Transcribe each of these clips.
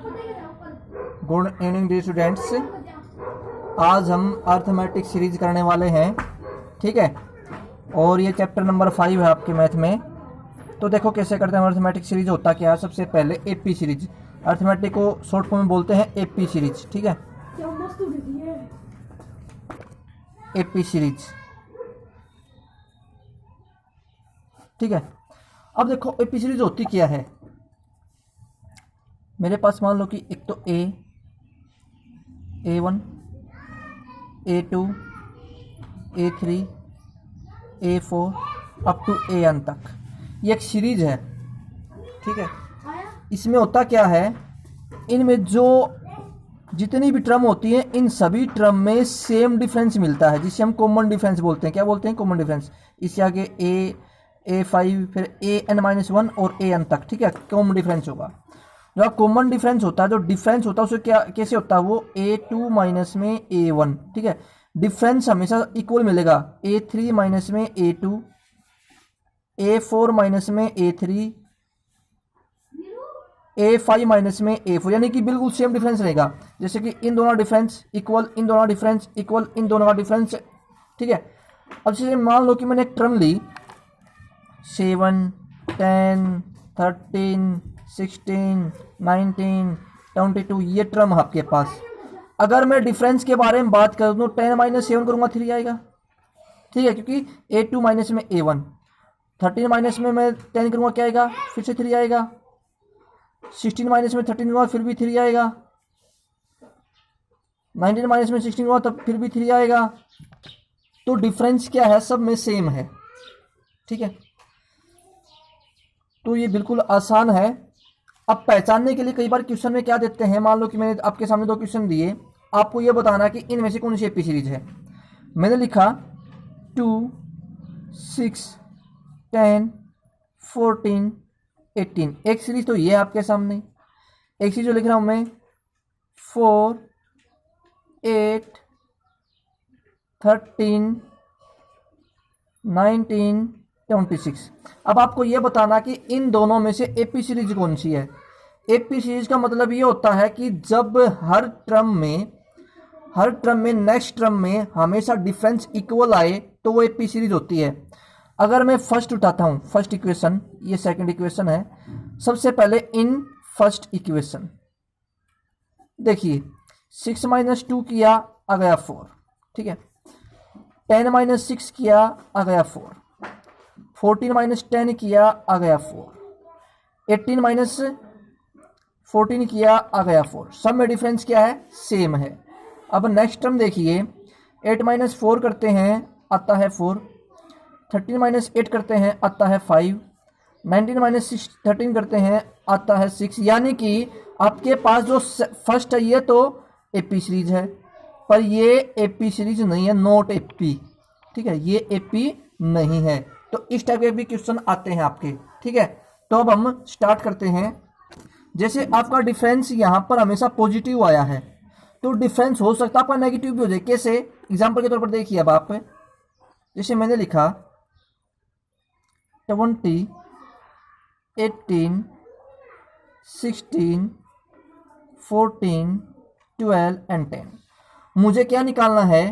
Good evening dear students. आज हम arithmetic series करने वाले हैं, ठीक है। और ये चैप्टर नंबर 5 है आपके मैथ में। तो देखो कैसे करते हैं अर्थमेटिक सीरीज। होता क्या है, सबसे पहले एपी सीरीज, अर्थमेटिक को शॉर्ट फॉर्म में बोलते हैं एपी सीरीज, ठीक है। एपी सीरीज, ठीक है। अब देखो एपी सीरीज होती क्या है। मेरे पास मान लो कि एक तो A1, A2, A3, A4 up to AN तक, ये एक सीरीज है, ठीक है। इसमें होता क्या है, इनमें जो जितनी भी टर्म होती है इन सभी टर्म में सेम डिफरेंस मिलता है, जिसे हम कॉमन डिफरेंस बोलते हैं। क्या बोलते हैं? Common difference. इससे आगे A5 फिर AN-1 और AN तक, ठीक है, कॉमन डिफरेंस होगा। जो कॉमन डिफरेंस होता है, जो डिफरेंस होता है उसे क्या कैसे होता है, वो A2 माइनस में A1, ठीक है। डिफरेंस हमेशा इक्वल मिलेगा। A3 माइनस में A2, A4 माइनस में A3, A5 माइनस में A4, यानी कि बिल्कुल सेम डिफरेंस रहेगा। जैसे कि इन दोनों डिफरेंस इक्वल, इन दोनों डिफरेंस इक्वल, इन दोनों का डिफरेंस, ठीक है। अब जैसे मान लो कि मैंने एक टर्म ली 7, 10, 13, 16, 19, 22, ये टर्म आपके पास। अगर मैं डिफरेंस के बारे में बात कर दूँ, 10 माइनस 7 करूँगा 3 आएगा, ठीक है, क्योंकि A2 माइनस में A1, 13 माइनस में मैं 10 करूँगा क्या आएगा, फिर से 3 आएगा। 16 माइनस में 13 करूँगा फिर भी 3 आएगा। 19 माइनस में 16 करूँगा तब फिर भी 3 आएगा। तो डिफरेंस क्या है, सब में सेम है, ठीक है। तो ये बिल्कुल आसान है। अब पहचानने के लिए कई बार क्वेश्चन में क्या देते हैं, मान लो कि मैंने आपके सामने 2 क्वेश्चन दिए, आपको ये बताना कि इनमें से कौन सी एपी सीरीज है। मैंने लिखा 2, 6, 10, 14, 18, एक सीरीज तो ये है आपके सामने। एक सीरीज जो लिख रहा हूं मैं 4, 8, 13, 19, 26। अब आपको यह बताना कि इन दोनों में से एपी सीरीज कौन सी है। एपी सीरीज का मतलब ये होता है कि जब हर टर्म में नेक्स्ट टर्म में हमेशा डिफरेंस इक्वल आए तो वो एपी सीरीज होती है। अगर मैं फर्स्ट उठाता हूं, फर्स्ट इक्वेशन, ये सेकंड इक्वेशन है। सबसे पहले इन फर्स्ट इक्वेशन देखिए, 6 माइनस 2 किया आ गया 4, ठीक है। 10 माइनस 6 किया आ गया 4, 14 माइनस 10 किया आ गया 4, 18 माइनस 14 किया आ गया 4। सब में डिफरेंस क्या है, सेम है। अब नेक्स्ट टर्म देखिए, 8 माइनस 4 करते हैं आता है 4, 13 माइनस 8 करते हैं आता है 5, 19 माइनस 13 करते हैं आता है 6। यानी कि आपके पास जो फर्स्ट है ये तो एपी सीरीज है, पर ये एपी सीरीज नहीं है, नॉट एपी, ठीक है, ये एपी नहीं है। तो इस टाइप के भी क्वेश्चन आते हैं आपके, ठीक है। तो अब हम स्टार्ट करते हैं। जैसे आपका डिफरेंस यहां पर हमेशा पॉजिटिव आया है, तो डिफरेंस हो सकता है आपका नेगेटिव भी हो जाए। कैसे? एग्जांपल के तौर पर देखिए, अब आप जैसे मैंने लिखा 20, 18, 16, 14, 12 एंड 10। मुझे क्या निकालना है,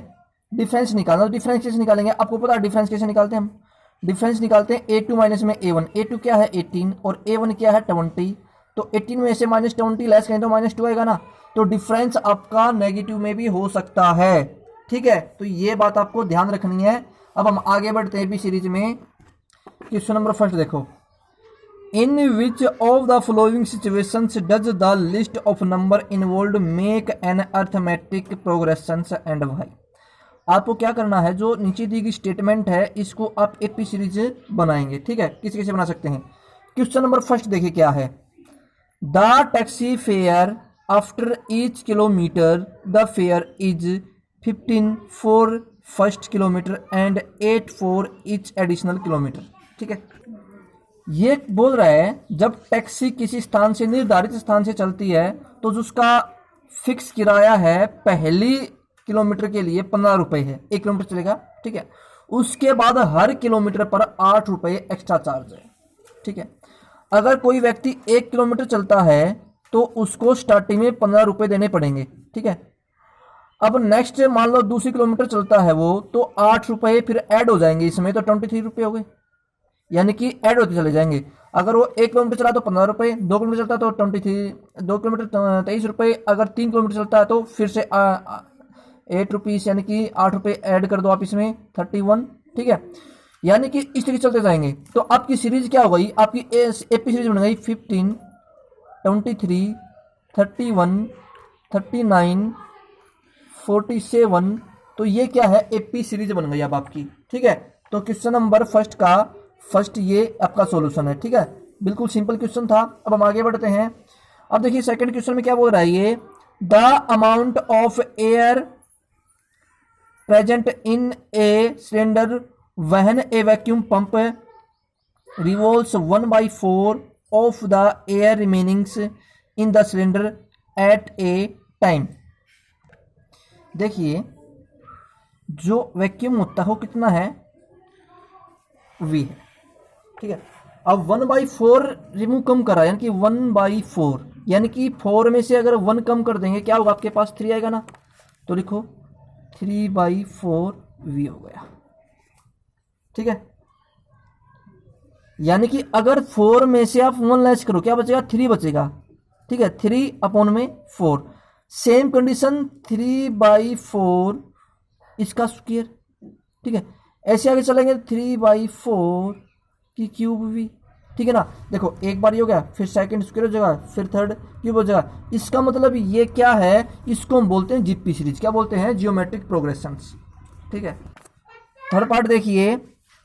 डिफरेंस निकालना। डिफरेंस कैसे निकालेंगे, आपको पता है डिफरेंस कैसे निकालते हैं हम। डिफरेंस निकालते हैं A2 माइनस में A1। A2 क्या है 18 और A1 क्या है 20। तो 18 में से माइनस 20 लेस करें तो -2 आएगा ना। तो डिफरेंस आपका नेगेटिव में भी हो सकता है, ठीक है। तो ये बात आपको ध्यान रखनी है। अब हम आगे बढ़ते हैं भी सीरीज में। क्वेश्चन नंबर फर्स्ट देखो, in which of the following situations does the list of number involved make an arithmetic progression and why. आपको क्या करना है, जो नीचे दी गई स्टेटमेंट है इसको आप एपी सीरीज बनाएंगे, ठीक है। किस कैसे बना सकते हैं। क्वेश्चन नंबर फर्स्ट देखिए क्या है, the taxi fare after each kilometre the fair is 15 for first kilometre and 8 for each additional kilometre, ठीक है। ये बोल रहा है जब टैक्सी किसी स्थान से निर्धारित स्थान से चलती है तो जो उसका फिक्स किराया है पहली किलोमीटर के लिए 15 रुपए है, 1 किलोमीटर चलेगा, ठीक है। उसके बाद हर किलोमीटर पर 8 रुपए एक्स्ट्रा चार्ज है, ठीक है। अगर कोई व्यक्ति 1 किलोमीटर चलता है तो उसको स्टार्टिंग में 15 रुपये देने पड़ेंगे, ठीक है। अब नेक्स्ट मान लो दूसरी किलोमीटर चलता है वो, तो 8 रुपये फिर ऐड हो जाएंगे इसमें, तो 23 रुपये हो गए, यानी कि ऐड होते चले जाएंगे। अगर वो 1 किलोमीटर चला तो 15 रुपये, 2 किलोमीटर चलता है तो 23, 2 किलोमीटर 23 रुपये, अगर 3 किलोमीटर चलता है तो फिर से 8 रुपीज़, यानी कि 8 रुपये ऐड कर दो आप इसमें, 31, ठीक है। यानी कि इस तरीके चलते जाएंगे। तो आपकी सीरीज क्या हो गई, आपकी एपी सीरीज बन गई 15, 23, 31, 39, 47। तो ये क्या है, एपी सीरीज बन गई अब आपकी, ठीक है। तो क्वेश्चन नंबर फर्स्ट का फर्स्ट ये आपका सॉल्यूशन है, ठीक है। बिल्कुल सिंपल क्वेश्चन था। अब हम आगे बढ़ते हैं। अब देखिए सेकंड क्वेश्चन में क्या बोल रहा है ये, the amount of air present in a cylinder when A vacuum pump revolves 1/4 of the air remainings in the cylinder eight A time. देखिए जो वैक्यूम होता है वो कितना है, V है, ठीक है। अब 1/4 रिमूव कम करा, यानी कि 1/4, यानी कि 4 में से अगर 1 कम कर देंगे क्या होगा, आपके पास 3 आएगा ना, तो लिखो 3/4 V हो गया, ठीक है। यानी कि अगर 4 में से आप 1 लेस करो क्या बचेगा, 3 बचेगा, ठीक है। 3/4 सेम कंडीशन 3/4 इसका स्क्वायर, ठीक है। ऐसे आगे चलेंगे 3/4 की क्यूब भी, ठीक है ना। देखो एक बार ये हो गया, फिर सेकंड स्क्वायर हो जाएगा, फिर थर्ड क्यूब हो जाएगा। इसका मतलब ये क्या है, इसको हम बोलते हैं जीपी सीरीज, क्या बोलते हैं, जियोमेट्रिक प्रोग्रेशंस, ठीक है। थर्ड पार्ट देखिए,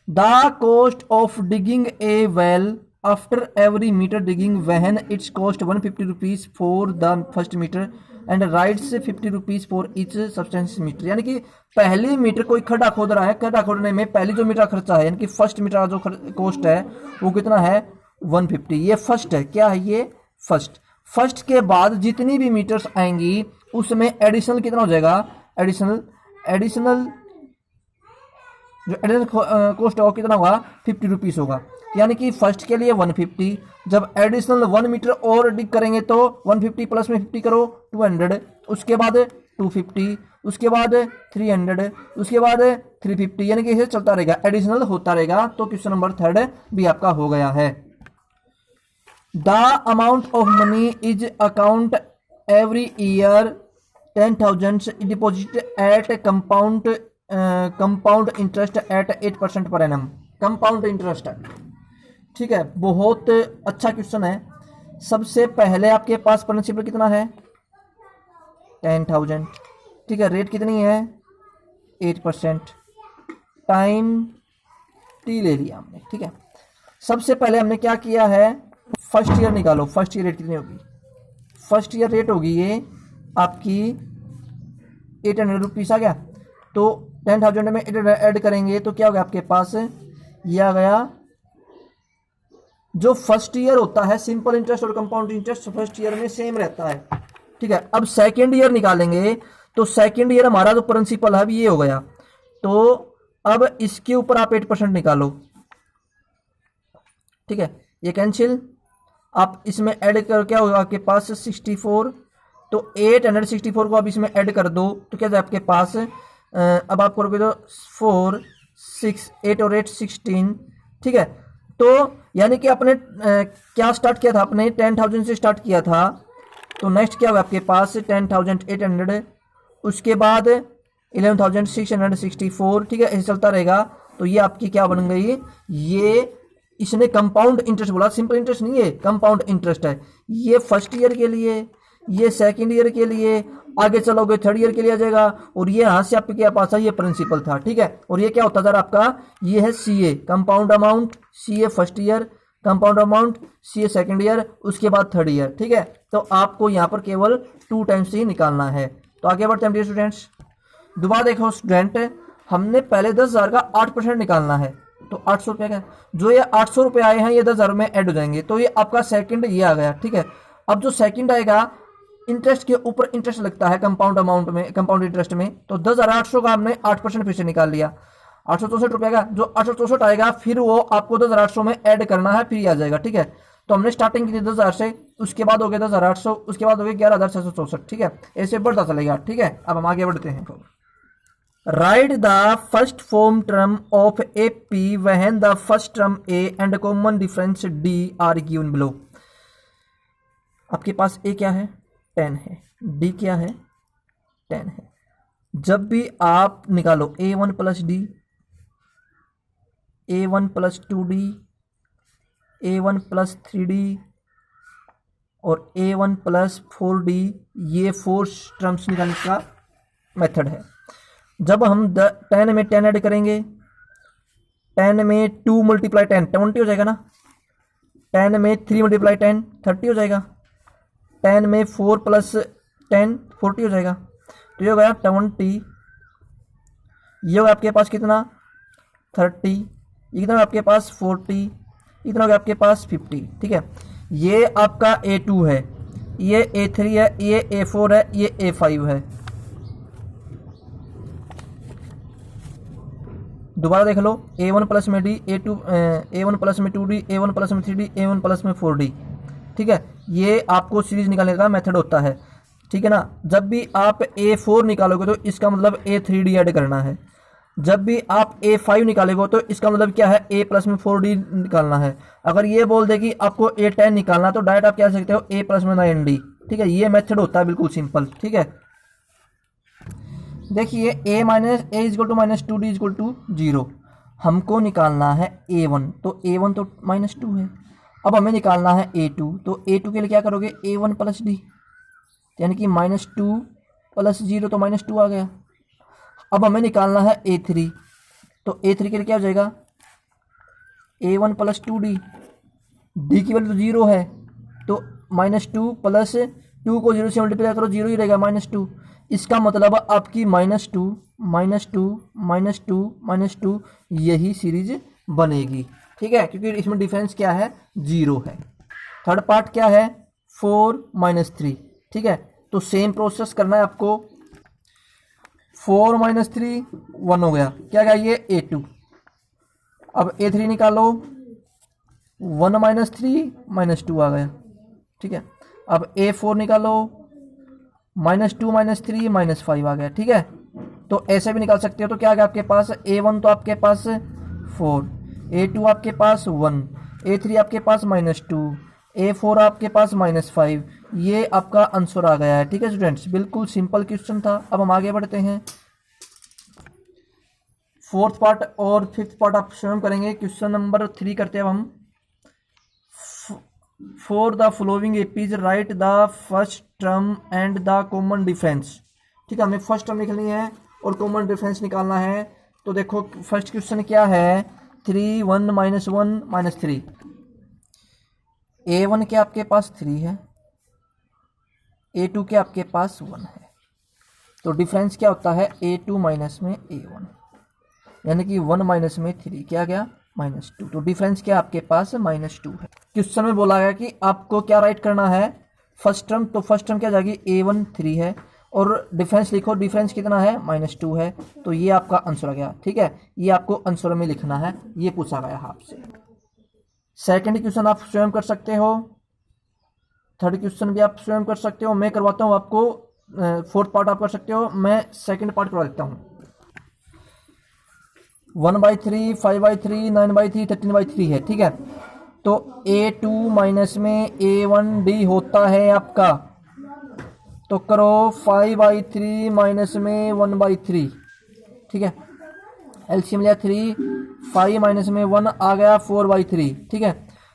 the cost of digging a well after every metre digging when its cost 150 rupees for the first metre and rights 50 rupees for each subsequent metre. यानी कि पहली metre कोई खड्डा खोद रहा है, खड्डा खोदने में पहली जो मीटर खर्चा है, यानी कि फर्स्ट मीटर का जो कॉस्ट है वो कितना है, 150। ये फर्स्ट है, क्या है ये फर्स्ट। फर्स्ट के बाद जितनी भी मीटर्स आएंगी उसमें एडिशनल कितना हो जाएगा, एडिशनल जो एडिशनल कॉस्ट होगा कितना होगा, 50 रुपीज़ होगा। यानी कि फर्स्ट के लिए 150, जब एडिशनल 1 मीटर और डिग करेंगे तो 150 प्लस में 50 करो 200, उसके बाद 250, उसके बाद 300, उसके बाद 350, यानी कि इसे चलता रहेगा, एडिशनल होता रहेगा। तो क्वेश्चन नंबर थर्ड भी आपका हो गया है। The amount of money is account every year 10,000 deposit eight compound interest eight 8% per annum. Compound interest, ठीक है, बहुत अच्छा क्वेश्चन है। सबसे पहले आपके पास प्रिंसिपल कितना है, 10,000, ठीक है। रेट कितनी है, 8%, टाइम टी ले लिया हमने, ठीक है। सबसे पहले हमने क्या किया है, फर्स्ट ईयर निकालो, फर्स्ट ईयर रेट कितनी होगी, फर्स्ट ईयर रेट होगी ये आपकी 800 रुपीज़ आ गया। तो 10,000 में 800 ऐड करेंगे तो क्या हो गया आपके पास, ये आ गया। जो फर्स्ट ईयर होता है सिंपल इंटरेस्ट और कंपाउंड इंटरेस्ट फर्स्ट ईयर में सेम रहता है, ठीक है। अब सेकेंड ईयर निकालेंगे तो सेकेंड ईयर हमारा जो प्रिंसिपल है ये हो गया। तो अब इसके ऊपर आप 8% निकालो, ठीक है। ये कैंसिल, आप इसमें ऐड कर क्या होगा आपके पास 64, तो 864 को आप इसमें ऐड कर दो तो क्या जाए आपके पास, अब आप करोगे तो 4, 6, 8 और 8 16, ठीक है। तो यानी कि आपने क्या स्टार्ट किया था, आपने 10,000 से स्टार्ट किया था। तो नेक्स्ट क्या होगा आपके पास 10,800, उसके बाद 11,664, ठीक है, ऐसे चलता रहेगा। तो ये आपकी क्या बन गई, ये इसने कंपाउंड इंटरेस्ट बोला, सिंपल इंटरेस्ट नहीं है, कंपाउंड इंटरेस्ट है। ये फर्स्ट ईयर के लिए, ये सेकेंड ईयर के लिए, आगे चलोगे थर्ड ईयर के लिए आ जाएगा। और ये यहाँ से आपके क्या पास है, ये प्रिंसिपल था, ठीक है। और ये क्या होता था आपका, ये है CA compound amount, CA first year, compound amount CA second year, उसके बाद थर्ड ईयर, ठीक है। तो आपको यहाँ पर केवल 2 टाइम्स ही निकालना है। तो आगे बढ़ते हैं डियर स्टूडेंट्स। दोबारा देखो स्टूडेंट, हमने पहले 10,000 का 8% निकालना है, तो 800 रुपये का जो ये 800 रुपये आए हैं ये 10,000 में ऐड हो जाएंगे। तो ये आपका सेकंड ये आ गया, ठीक है। अब जो सेकंड आएगा, इंटरेस्ट के ऊपर इंटरेस्ट लगता है कंपाउंड अमाउंट में, कंपाउंड इंटरेस्ट में। तो 10,800 का हमने 8% फिर से निकाल लिया, 864 रुपये का। जो 864 आएगा फिर वो आपको 10,800 में ऐड करना है, फिर आ जाएगा, ठीक है। तो हमने स्टार्टिंग की थी 10,000 से, उसके बाद हो गया 10,800, उसके बाद हो गया 11,664, ठीक है, ऐसे बढ़ता चलेगा, ठीक है। अब हम आगे बढ़ते हैं। Right the first form term of A P when the first term A and common difference D R given below. आपके पास ए क्या है, 10 है, डी क्या है, 10 है। जब भी आप निकालो a1 plus D, a1 plus 2d, a1 plus 3d और a1 प्लस 4d, ये 4 टर्म्स निकालने का मेथड है। जब हम 10 में 10 ऐड करेंगे, 10 में 2 मल्टीप्लाई 10 20 हो जाएगा ना, 10 में 3 मल्टीप्लाई 10 30 हो जाएगा, 10 में 4 प्लस 10 40 हो जाएगा। तो ये हो गया 20, ये होगा आपके पास कितना 30, ये कितना आपके पास 40, इतना हो गया आपके पास 50, ठीक है। ये आपका A2 है, ये A3 है, ये A4 है, ये A5 है। दोबारा देख लो, A1 प्लस में D, A1 प्लस में 2D, A1 प्लस में 3D, A1 प्लस में 4D, ठीक है। ये आपको सीरीज निकालने का मेथड होता है, ठीक है ना। जब भी आप A4 निकालोगे तो इसका मतलब A3D ऐड करना है। जब भी आप A5 निकालेगे तो इसका मतलब क्या है, A प्लस में 4D निकालना है। अगर ये बोल दे कि आपको A10 निकालना तो डायरेक्ट आप क्या सकते हो, A प्लस में 9D, ठीक है। ये मेथड होता है बिल्कुल सिंपल, ठीक है। देखिए A minus A is equal to minus 2D is equal to 0, हमको निकालना है A1, तो A1 तो -2 है। अब हमें निकालना है A2, तो A2 के लिए क्या करोगे, A1 प्लस D, यानी कि -2 प्लस 0 तो -2 आ गया। अब हमें निकालना है A3, तो A3 के लिए क्या हो जाएगा, A1 प्लस 2D, D की वैल्यू तो 0 है, तो -2 प्लस 2 को 0 से मल्टीप्लाई करो, 0 ही रहेगा -2। इसका मतलब आपकी -2 -2 -2 -2 यही सीरीज बनेगी, ठीक है, क्योंकि इसमें डिफरेंस क्या है, 0 है। थर्ड पार्ट क्या है, 4 - 3, ठीक है। तो सेम प्रोसेस करना है आपको, 4 - 3 1 हो गया, क्या गया ये A2। अब A3 निकालो, 1 - 3 -2 आ गया, ठीक है। अब A4 निकालो, -2 - 3 -5 आ गया, ठीक है। तो ऐसे भी निकाल सकते हो। तो क्या आ गया आपके पास, A1 तो आपके पास 4, A2 आपके पास 1, A3 आपके पास -2, A4 आपके पास -5, ये आपका आंसर आ गया है, ठीक है स्टूडेंट्स। बिल्कुल सिंपल क्वेश्चन था। अब हम आगे बढ़ते हैं, फोर्थ पार्ट और फिफ्थ पार्ट आप स्वयं करेंगे। क्वेश्चन नंबर 3 करते हैं अब हम। For the following APs right the first term and the common difference, ठीक है। हमें फर्स्ट टर्म लिखनी है और कॉमन डिफरेंस निकालना है। तो देखो फर्स्ट क्वेश्चन क्या है, 3 1 -1 -3। A1 के आपके पास 3 है, A2 के आपके पास 1 है, तो डिफरेंस क्या होता है, A2 माइनस में A1, यानी कि 1 माइनस में 3 क्या गया, -2। तो डिफरेंस क्या आपके पास -2 है। क्वेश्चन में बोला गया कि आपको क्या राइट करना है, फर्स्ट टर्म। तो फर्स्ट टर्म क्या जाएगी, A1 3 है और डिफरेंस लिखो, डिफरेंस कितना है, -2 है। तो ये आपका आंसर आ गया, ठीक है। ये आपको आंसर में लिखना है, ये पूछा गया आपसे। सेकंड क्वेश्चन आप स्वयं कर सकते हो, थर्ड क्वेश्चन भी आप स्वयं कर सकते हो। मैं करवाता हूँ आपको, फोर्थ पार्ट आप कर सकते हो, मैं सेकंड पार्ट करवा देता हूँ। 1/3, 5/3, 9/3, 13/3 है, ठीक है। तो A2 माइनस में A1D होता है आपका, तो करो 5/3 माइनस में 1/3, ठीक है। एलसीएम लिया 3, 5 माइनस में 1 आ गया 4/3, ठीक है।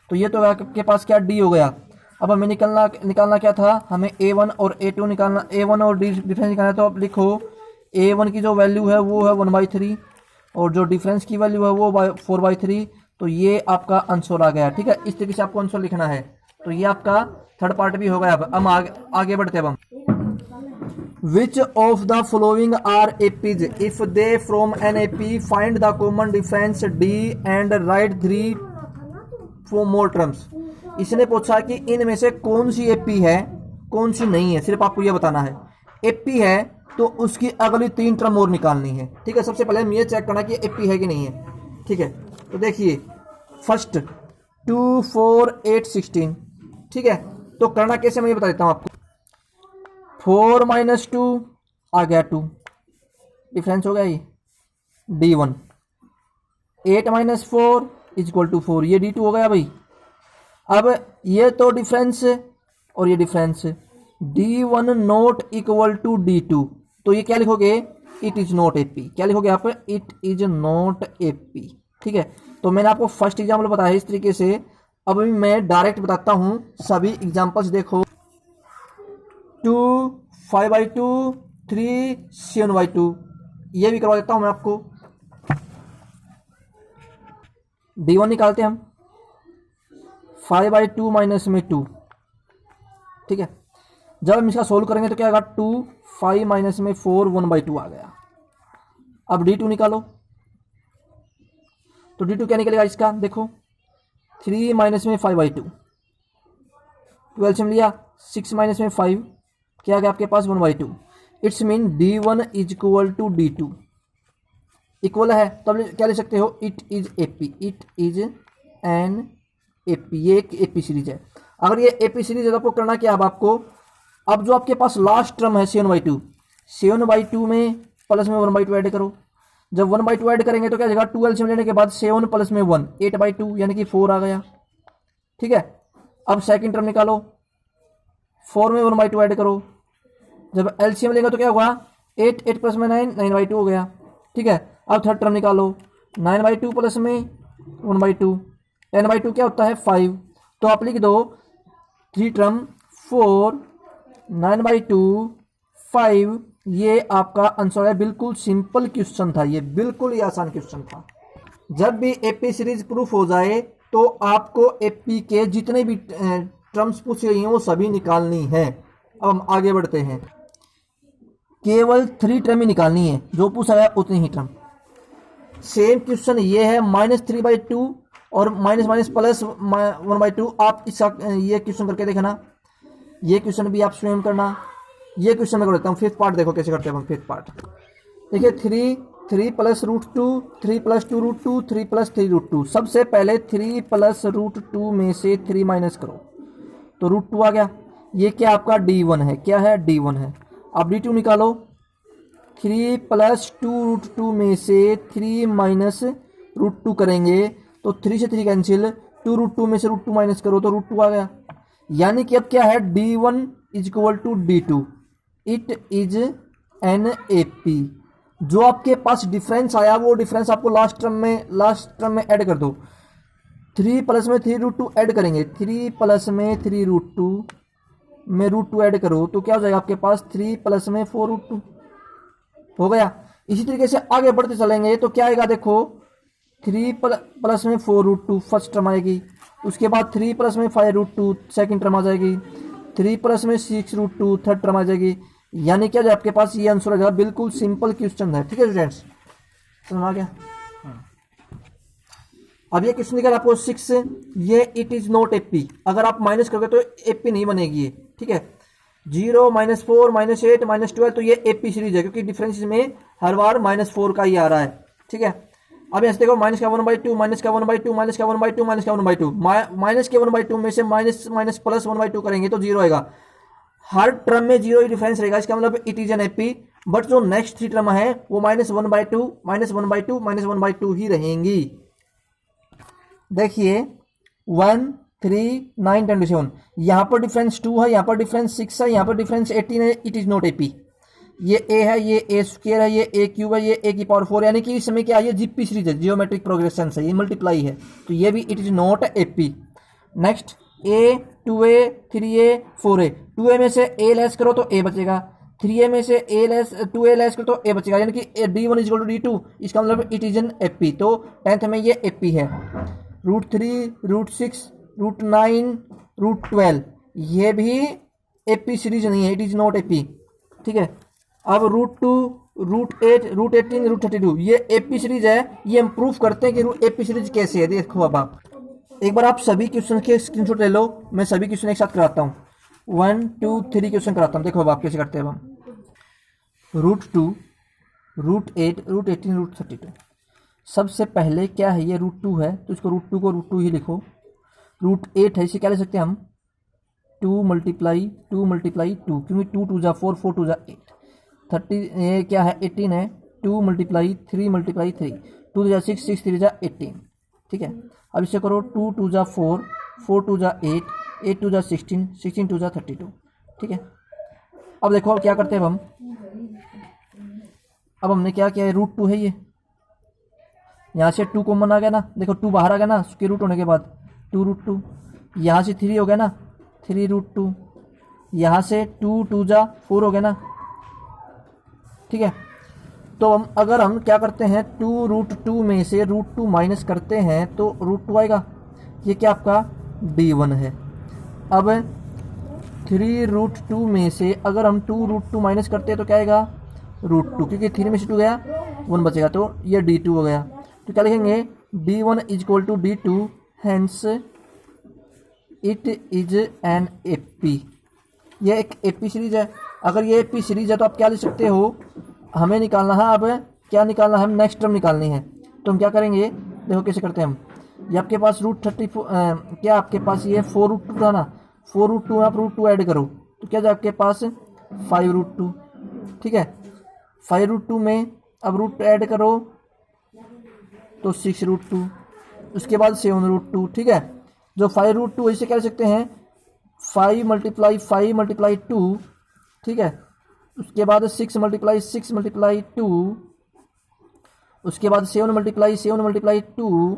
तो ये तो आपके पास क्या, D हो गया। अब हमें निकालना क्या था, हमें A1 और A2 निकालना, A1 और D डिफरेंस निकालना। तो आप लिखो A1 की जो वैल्यू है वो है 1/3 और जो डिफरेंस की वैल्यू है वो 4/3। तो ये आपका आंसर आ गया, ठीक है। इस तरीके से आपको आंसर लिखना है। तो ये आपका थर्ड पार्ट भी हो गया। अब आगे बढ़ते हैं हम। Which of the following are APs? If they from an AP, find the common difference D and write 3 for more terms. इसने पूछा कि इनमें से कौन सी एपी है, कौन सी नहीं है, सिर्फ आपको यह बताना है। एपी है तो उसकी अगली 3 टर्म और निकालनी है, ठीक है। सबसे पहले हम ये चेक करना कि एपी है कि नहीं है, ठीक है। तो देखिए फर्स्ट 2 4 8 16। ठीक है, तो करना कैसे मैं ये बता देता हूँ आपको। 4 माइनस 2 आ गया 2, डिफरेंस हो गया ये D1। 8 minus 4 is equal to 4, ये D2 हो गया भाई। अब ये तो डिफरेंस और ये difference, D1 not equal to D2, तो ये क्या लिखोगे, इट इज नॉट एपी। क्या लिखोगे आप, इट इज नॉट एपी। ठीक है, तो मैंने आपको फर्स्ट एग्जाम्पल बताया इस तरीके से। अब मैं डायरेक्ट बताता हूं सभी एग्जाम्पल्स। देखो 2 5/2 3 7/2, ये भी करवा देता हूं मैं आपको। D1 निकालते हैं हम, 5/2 माइनस में 2। ठीक है, जब हम इसका सोल्व करेंगे तो क्या आएगा, 2 5 माइनस में 4 1/2 आ गया। अब D2 निकालो, तो D2 क्या निकलेगा इसका, देखो 3 माइनस में 5/2, 12 से लिया, 6 माइनस में 5, क्या आ गया आपके पास 1/2। It's mean D1 is equal to D2, equal है, तो अब क्या ले सकते हो, it is AP, it is an AP. ये एक एपी सीरीज है। अगर ये एपी सीरीज है तो आपको करना क्या, अब आपको, अब जो आपके पास लास्ट टर्म है 7/2, 7/2 में प्लस में 1/2 ऐड करो। जब 1/2 ऐड करेंगे तो क्या जाएगा, 12 से लेने के बाद 7 प्लस में 1 8/2, यानी कि 4 आ गया। ठीक है, अब सेकंड टर्म निकालो, 4 में 1/2 ऐड करो। जब एलसीएम लेंगे तो क्या होगा, 8 8 प्लस में 9 9/2 हो गया। ठीक है, अब थर्ड टर्म निकालो, 9/2 प्लस में 1/2 10/2 क्या होता है 5। तो आप लिख दो 3 टर्म 4 9/2 5, ये आपका आंसर है। बिल्कुल सिंपल क्वेश्चन था ये, बिल्कुल ही आसान क्वेश्चन था। जब भी एपी सीरीज प्रूफ हो जाए तो आपको एपी के जितने भी टर्म्स पूछे गई हैं वो सभी निकालनी है। अब हम आगे बढ़ते हैं, केवल 3 टर्म ही निकालनी है, जो पूछा गया उतनी ही टर्म। सेम क्वेश्चन ये है, -3/2 और माइनस प्लस 1/2। आप इसका ये क्वेश्चन करके देखना, ये क्वेश्चन भी आप स्वयं करना। ये क्वेश्चन मैं कर देता हूँ, फिफ्थ पार्ट देखो कैसे करते हैं हम। फिफ्थ पार्ट देखिए, 3 प्लस √2 3 प्लस 2 √2 3 प्लस 3 √2। सबसे पहले 3 प्लस √2 में से 3 माइनस करो तो √2 आ गया। ये क्या आपका D1 है, क्या है D1 है। अब D2 निकालो, 3 प्लस 2 √2 में से 3 माइनस √2 करेंगे तो 3 से 3 कैंसिल, 2 √2 में से √2 माइनस करो तो √2 आ गया। यानी कि अब क्या है, D1 is equal to D2, it is an AP. जो आपके पास डिफरेंस आया वो डिफरेंस आपको लास्ट टर्म में ऐड कर दो। 3 प्लस में 3 √2 ऐड करेंगे, 3 प्लस में 3 √2 में √2 ऐड करो तो क्या हो जाएगा आपके पास, 3 प्लस में 4 √2 हो गया। इसी तरीके से आगे बढ़ते चलेंगे तो क्या आएगा, देखो 3 प्लस में 4 √2 फर्स्ट टर्म आएगी। उसके बाद 3 प्लस में 5 √2 सेकेंड टर्म आ जाएगी। 3 प्लस में 6 √2 थर्ड टर्म आ जाएगी। यानी क्या, जो आपके पास ये आंसर आ जाएगा। बिल्कुल सिंपल क्वेश्चन है। ठीक है स्टूडेंट्स, समझ आ गया। अब ये क्वेश्चन निकल आपको 6, ये इट इज नॉट एपी। अगर आप माइनस करोगे तो एपी नहीं बनेगी ये। ठीक है, 0 -4 -8 -12, तो ये एपी सीरीज है क्योंकि डिफरेंस में हर बार -4 का ही आ रहा है। ठीक है, अब ऐसे देखो, माइनस का 1/2 माइनस का 1/2 माइनस का 1/2 माइनस का 1/2, माइनस के 1/2 में से माइनस प्लस 1/2 करेंगे तो 0 आएगा। हर टर्म में 0 ही डिफरेंस रहेगा, इसका मतलब it is an AP. But जो नेक्स्ट 3 टर्म है वो -1/2 -1/2 -1/2 ही रहेंगी। देखिए 1 3 9 10 7, यहाँ पर डिफरेंस 2 है, यहाँ पर डिफरेंस 6 है, यहाँ पर डिफरेंस 18 है। It is not AP. ये ए है, ये ए स्क्वायर है, ये ए क्यूब है, ये ए की पावर 4, यानी कि इसमें क्या है, ये जीपी सीरीज है, जियोमेट्रिक प्रोग्रेशन है, ये मल्टीप्लाई है, तो ये भी it is not AP. Next A 2a 3a 4a, 2a में से a लेस करो तो a बचेगा, 3a में से a लेस करो तो a बचेगा, यानी कि D1 is equal to D2। इसका मतलब इट इज एन एपी। तो 10th में ये एपी है। √3 √6 √9 √12, ये भी एपी सीरीज नहीं है, इट इज नॉट एपी। ठीक है, अब √2 √8 √18 √32, ये एपी सीरीज है। ये हम प्रूफ करते हैं कि एपी सीरीज कैसे है। देखो अब आप एक बार आप सभी क्वेश्चन के स्क्रीनशॉट ले लो, मैं सभी क्वेश्चन एक साथ कराता हूँ। 1 2 3 क्वेश्चन कराता हूँ। देखो अब आप कैसे करते हैं। हम √2 √8 √18 √32, सबसे पहले क्या है, ये √2 है तो इसको √2 को √2 ही लिखो। √8 है, इसे क्या ले सकते हैं हम 2 मल्टीप्लाई 2, क्योंकि 2 2 जा 4, 4 2 जा 8, 30 ये क्या है 18 है, 2 मल्टीप्लाई 3 मल्टीप्लाई 3, 2 2 जा 6, 6 3 जा 18। ठीक है, अब इसे करो 2 2 जा 4, 4 2 जा 8, 8 2 जा 16, 16 2 जा 32। ठीक है, अब देखो अब क्या करते हैं हम, अब हमने क्या किया है √2 है ये, यहाँ से 2 कॉमन आ गया ना, देखो 2 बाहर आ गया ना स्क्वायर रूट होने के बाद, 2 √2, यहाँ से 3 हो गया ना 3 √2, यहाँ से 2 2 जा 4 हो गया ना। ठीक है, तो अगर हम क्या करते हैं 2 √2 में से √2 माइनस करते हैं तो √2 आएगा, ये क्या आपका D1 है। अब 3 √2 में से अगर हम 2 √2 माइनस करते हैं तो क्या आएगा √2, क्योंकि 3 में से 2 गया 1 बचेगा, तो ये D2 हो गया। तो क्या लिखेंगे D1 = D2, hence it is an AP। ये एक AP सीरीज है। अगर ये AP सीरीज है तो आप क्या लिख सकते हो, हमें निकालना है, अब क्या निकालना है, हम नेक्स्ट टर्म निकालनी है। तो हम क्या करेंगे, देखो कैसे करते हैं हम, ये आपके पास √34 क्या आपके पास ये 4 √2 था ना, 4 √2 आप √2 ऐड करो तो क्या जाए आपके पास 5 √2। ठीक है, 5 √2 में अब रूट ऐड करो तो 6 √2, उसके बाद 7 √2। ठीक है, जो 5 √2 इसे क्या लिख सकते हैं 5 × 5 × 2। ठीक है, उसके बाद 6 × 6 × 2, उसके बाद 7 × 7 × 2।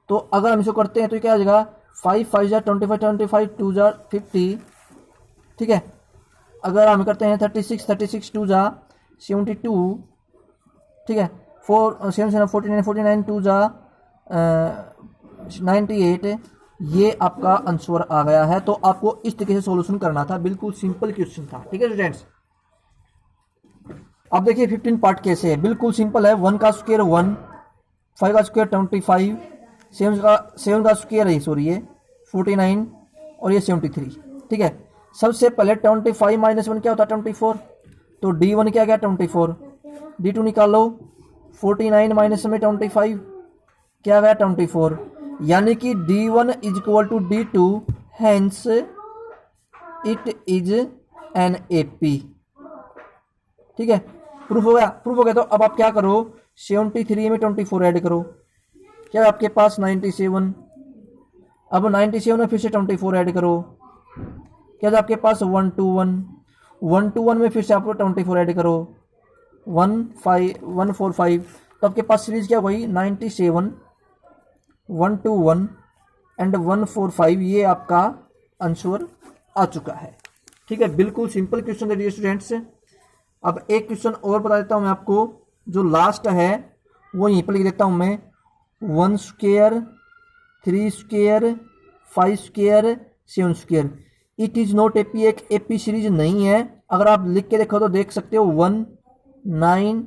तो अगर हम इसको करते हैं तो क्या आ जाएगा 5 5 जा 25, 25 2 जा 50। ठीक है, अगर हम करते हैं 36 36 2 जा 72। ठीक है, 4 7 7 49 49 2 जा 98। ये आपका आंसर आ गया है। तो आपको इस तरीके से सॉल्यूशन करना था, बिल्कुल सिंपल क्वेश्चन था। ठीक है स्टूडेंट्स, अब देखिए 15 पार्ट कैसे है, बिल्कुल सिंपल है। 1 का स्क्वायर 1, 5 का स्क्वायर 25, 7 का स्क्वायर है सॉरी ये 49 और ये 73। ठीक है, सबसे पहले 25 - 1 क्या होता है 24, तो D1 क्या गया 24, D2 निकालो 49 माइनस में 25 क्या गया 24, यानी कि D1 = D2, hence it is an AP। ठीक है, प्रूफ हो गया, प्रूफ हो गया। तो अब आप क्या करो 73 में 24 ऐड करो, क्या है आपके पास 97। अब 97 में फिर से 24 ऐड करो, क्या है आपके पास 121, 121 में फिर से आप 24 ऐड करो 145। तो आपके पास सीरीज क्या हुई 97, 121 एंड 145। ये आपका आंसर आ चुका है। ठीक है, बिल्कुल सिंपल क्वेश्चन है डियर स्टूडेंट्स। अब एक क्वेश्चन और बता देता हूं मैं आपको, जो लास्ट है वो यहीं पर लिख देता हूं मैं। 1 square 3 square 5 square 7 square, it is not AP। एक AP सीरीज नहीं है। अगर आप लिख के देखो तो देख सकते हो 1 9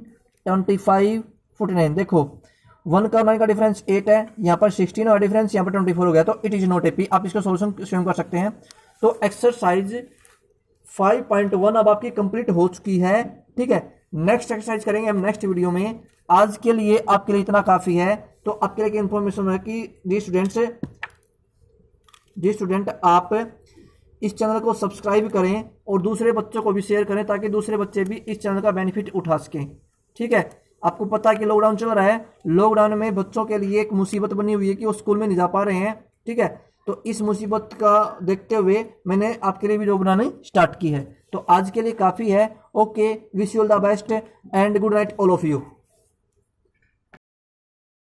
25 49। देखो 1 का 9 का डिफरेंस 8 है, यहाँ पर 16 का डिफरेंस यहाँ पर 24 हो गया, तो इट इज नॉट AP। आप इसका सॉल्यूशन स्वयं कर सकते हैं। तो एक्सरसाइज 5.1 अब आपकी कंप्लीट हो चुकी है। ठीक है, नेक्स्ट एक्सरसाइज करेंगे हम नेक्स्ट वीडियो में। आज के लिए आपके लिए इतना काफी है। तो आपके लिए इंफॉर्मेशन है कि जी स्टूडेंट आप इस चैनल को सब्सक्राइब करें और दूसरे बच्चों को भी शेयर करें, ताकि दूसरे बच्चे भी इस चैनल का बेनिफिट उठा सकें। ठीक है, आपको पता है कि लॉकडाउन चल रहा है, लॉकडाउन में बच्चों के लिए एक मुसीबत बनी हुई है कि वो स्कूल में नहीं जा पा रहे हैं। ठीक है, तो इस मुसीबत का देखते हुए मैंने आपके लिए वीडियो बनानी स्टार्ट की है। तो आज के लिए काफ़ी है। Okay, wish you all the best and good night all of you.